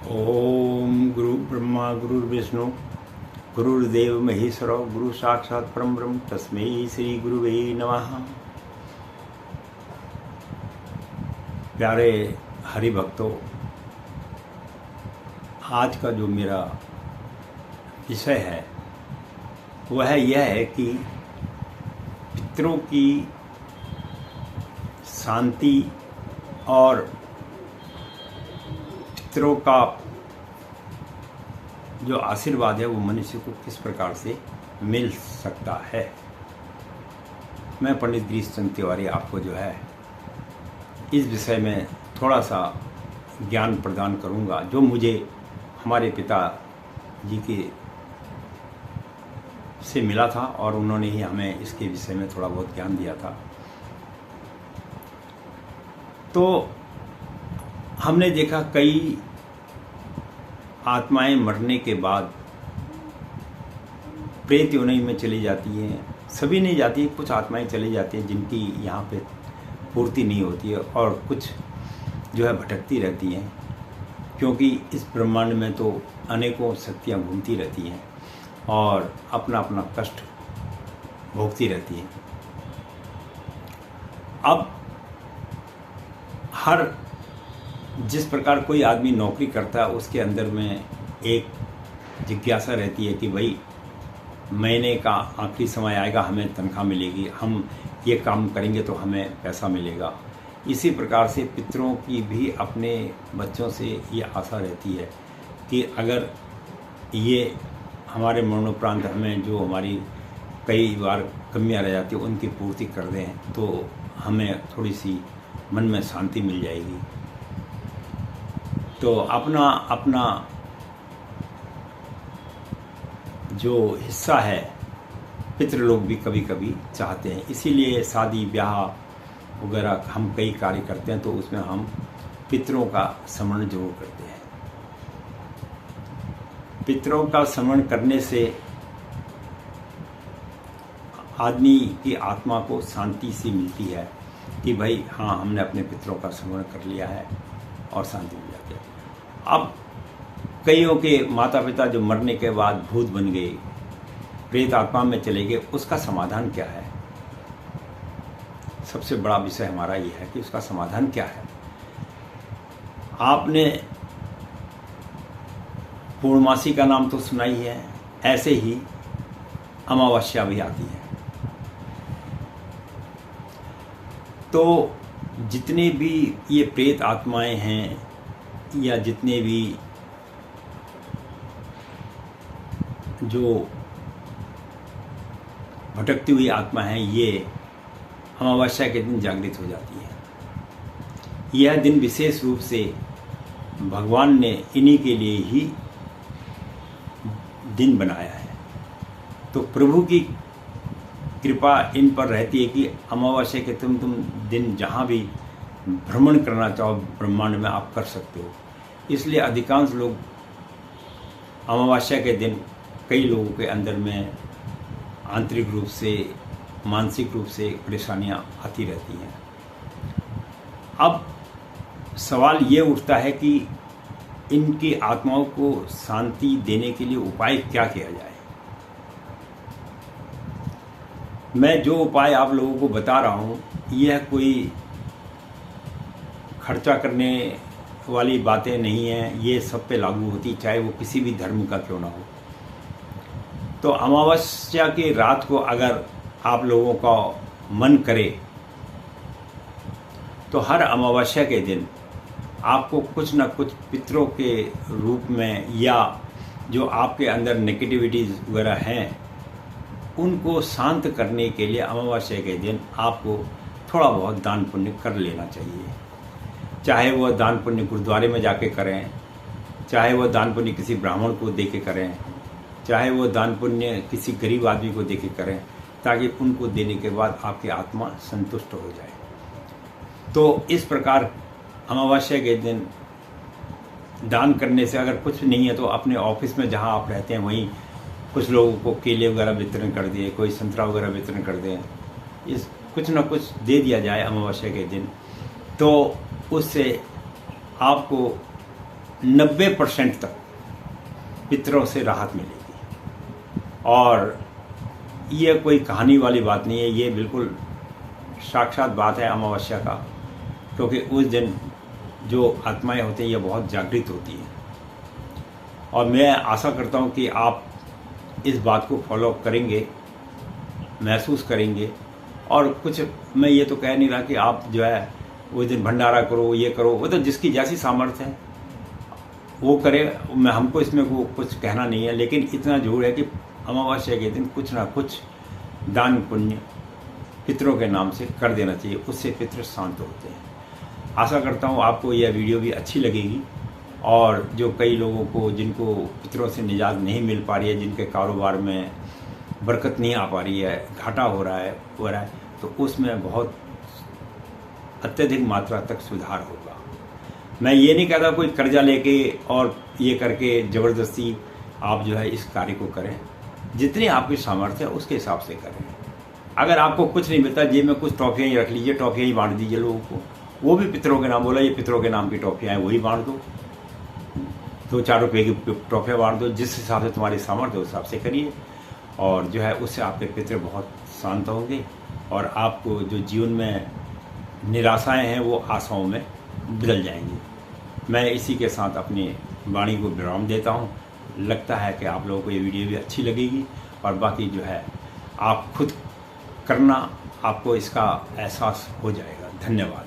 ओम गुरु ब्रह्मा गुरु विष्णु गुरुर्देव महेश्वर गुरु साक्षात परम ब्रह्म तस्मै श्री गुरुवे नमः। प्यारे हरि भक्तों, आज का जो मेरा विषय है वह यह है कि पितरों की शांति और पितरों का जो आशीर्वाद है वो मनुष्य को किस प्रकार से मिल सकता है। मैं पंडित गिरीश चंद्र तिवारी आपको जो है इस विषय में थोड़ा सा ज्ञान प्रदान करूंगा, जो मुझे हमारे पिता जी के से मिला था और उन्होंने ही हमें इसके विषय में थोड़ा बहुत ज्ञान दिया था। तो हमने देखा कई आत्माएं मरने के बाद प्रेत योनि में चली जाती हैं। सभी नहीं जाती, कुछ आत्माएं चली जाती हैं जिनकी यहाँ पे पूर्ति नहीं होती है और कुछ जो है भटकती रहती हैं, क्योंकि इस ब्रह्मांड में तो अनेकों शक्तियाँ घूमती रहती हैं और अपना अपना कष्ट भोगती रहती हैं। अब हर जिस प्रकार कोई आदमी नौकरी करता है उसके अंदर में एक जिज्ञासा रहती है कि भाई महीने का आखिरी समय आएगा, हमें तनख्वाह मिलेगी, हम ये काम करेंगे तो हमें पैसा मिलेगा। इसी प्रकार से पितरों की भी अपने बच्चों से ये आशा रहती है कि अगर ये हमारे मरणोपरांत हमें जो हमारी कई बार कमियां रह जाती है उनकी पूर्ति कर दें तो हमें थोड़ी सी मन में शांति मिल जाएगी। तो अपना अपना जो हिस्सा है पितृ लोग भी कभी कभी चाहते हैं, इसीलिए शादी ब्याह वगैरह हम कई कार्य करते हैं तो उसमें हम पितरों का स्मरण जरूर करते हैं। पितरों का स्मरण करने से आदमी की आत्मा को शांति सी मिलती है कि भाई हाँ, हमने अपने पितरों का स्मरण कर लिया है और शांति मिल जाती है। अब कईयों के माता पिता जो मरने के बाद भूत बन गए, प्रेत आत्मा में चले गए, उसका समाधान क्या है? सबसे बड़ा विषय हमारा ये है कि उसका समाधान क्या है। आपने पूर्णमासी का नाम तो सुना ही है, ऐसे ही अमावस्या भी आती है। तो जितने भी ये प्रेत आत्माएं हैं या जितने भी जो भटकती हुई आत्मा है ये अमावस्या के दिन जागृत हो जाती है। यह दिन विशेष रूप से भगवान ने इन्हीं के लिए ही दिन बनाया है। तो प्रभु की कृपा इन पर रहती है कि अमावस्या के तुम दिन जहाँ भी भ्रमण करना चाहो ब्रह्मांड में आप कर सकते हो। इसलिए अधिकांश लोग अमावस्या के दिन कई लोगों के अंदर में आंतरिक रूप से मानसिक रूप से परेशानियां आती रहती हैं। अब सवाल ये उठता है कि इनकी आत्माओं को शांति देने के लिए उपाय क्या किया जाए। मैं जो उपाय आप लोगों को बता रहा हूँ यह कोई खर्चा करने वाली बातें नहीं हैं, ये सब पे लागू होती, चाहे वो किसी भी धर्म का क्यों ना हो। तो अमावस्या की रात को अगर आप लोगों का मन करे तो हर अमावस्या के दिन आपको कुछ न कुछ पितरों के रूप में या जो आपके अंदर नेगेटिविटीज वगैरह हैं उनको शांत करने के लिए अमावस्या के दिन आपको थोड़ा बहुत दान पुण्य कर लेना चाहिए। चाहे वह दान पुण्य गुरुद्वारे में जाके करें, चाहे वह दान पुण्य किसी ब्राह्मण को दे के करें, चाहे वह दान पुण्य किसी गरीब आदमी को दे के करें, ताकि उनको देने के बाद आपकी आत्मा संतुष्ट हो जाए। तो इस प्रकार अमावस्या के दिन दान करने से अगर कुछ नहीं है तो अपने ऑफिस में जहाँ आप रहते हैं वहीं कुछ लोगों को केले वगैरह वितरण कर दिए, कोई संतरा वगैरह वितरण कर दें, इस कुछ ना कुछ दे दिया जाए अमावस्या के दिन। तो उससे आपको 90% तक पितरों से राहत मिलेगी। और ये कोई कहानी वाली बात नहीं है, ये बिल्कुल साक्षात बात है अमावस्या का, क्योंकि उस दिन जो आत्माएं होती हैं ये बहुत जागृत होती हैं। और मैं आशा करता हूँ कि आप इस बात को फॉलो करेंगे, महसूस करेंगे। और कुछ मैं ये तो कह नहीं रहा कि आप जो है उस दिन भंडारा करो, ये करो, वो तो जिसकी जैसी सामर्थ्य है वो करे। मैं हमको इसमें वो कुछ कहना नहीं है, लेकिन इतना जरूर है कि अमावस्या के दिन कुछ ना कुछ दान पुण्य पितरों के नाम से कर देना चाहिए, उससे पितर शांत होते हैं। आशा करता हूँ आपको यह वीडियो भी अच्छी लगेगी। और जो कई लोगों को जिनको पितरों से निजात नहीं मिल पा रही है, जिनके कारोबार में बरकत नहीं आ पा रही है, घाटा हो रहा है, तो उसमें बहुत अत्यधिक मात्रा तक सुधार होगा। मैं ये नहीं कहता कोई कर्जा लेके और ये करके ज़बरदस्ती आप जो है इस कार्य को करें। जितनी आपकी सामर्थ्य है उसके हिसाब से करें। अगर आपको कुछ नहीं मिलता, जेब में कुछ टॉफियाँ ही रख लीजिए, टॉफियाँ ही बांट दीजिए लोगों को। वो भी पितरों के नाम, बोला ये पितरों के नाम की टॉफियाँ हैं, वही बांट दो। 2-4 रुपये की टॉफियाँ बांट दो, जिस हिसाब से तुम्हारी सामर्थ्य उस हिसाब से करिए। और जो है उससे आपके पितर बहुत शांत होंगे और आपको जो जीवन में निराशाएं हैं वो आशाओं में बदल जाएंगी। मैं इसी के साथ अपनी वाणी को विराम देता हूँ। लगता है कि आप लोगों को ये वीडियो भी अच्छी लगेगी। और बाकी जो है आप खुद करना, आपको इसका एहसास हो जाएगा। धन्यवाद।